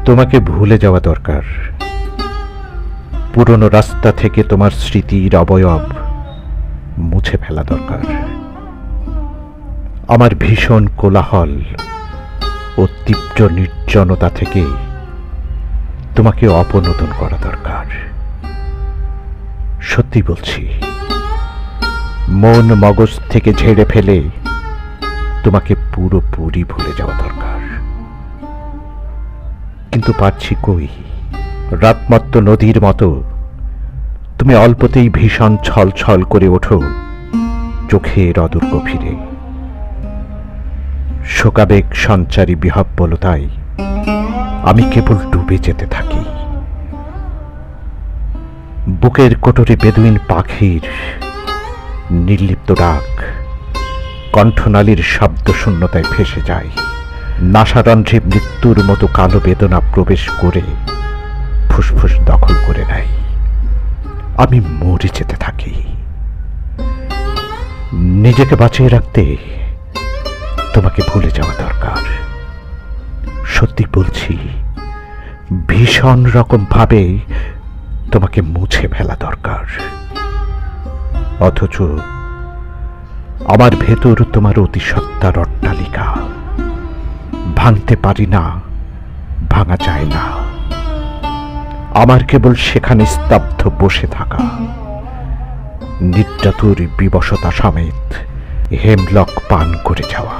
তোমাকে ভুলে যাওয়া দরকার। পুরনো রাস্তা থেকে তোমার স্মৃতির অবয়ব মুছে ফেলা দরকার। আমার ভীষণ কোলাহল ও তীব্র নির্জনতা থেকে তোমাকে অপনোদন করা দরকার। সত্যি বলছি, মন মগজ থেকে ঝেড়ে ফেলে তোমাকে পুরোপুরি ভুলে যাওয়া দরকার। কিন্তু পারছি কই? রাতমত্ত নদীর মতো তুমি অল্পতেই ভীষণ ছল ছল করে ওঠো চোখের অদূর গভীরে। শোকাবেগ সঞ্চারী বিহ্বলতায় আমি কেবল ডুবে যেতে থাকি। বুকের কোটরে বেদুইন পাখির নির্লিপ্ত ডাক কণ্ঠনালীর শব্দ শূন্যতায় ভেসে যায়। নাসারন্ধ্রে মৃত্যুর মতো কালো বেদনা প্রবেশ করে ফুসফুস দখল করে নেয়। আমি মরে যেতে থাকি। নিজেকে বাঁচিয়ে রাখতে তোমাকে ভুলে যাওয়া দরকার। সত্যি বলছি, ভীষণ রকম ভাবে তোমাকে মুছে ফেলা দরকার। অথচ আমার ভেতর তোমার অতিসত্তার অট্টালিকা। ভাঙতে পারি না, ভাঙা যায় না। আমার কেবল সেখানে স্তব্ধ বসে থাকা, নিদ্রাতুর বিবশতা সমেত হেমলক পান করে যাওয়া।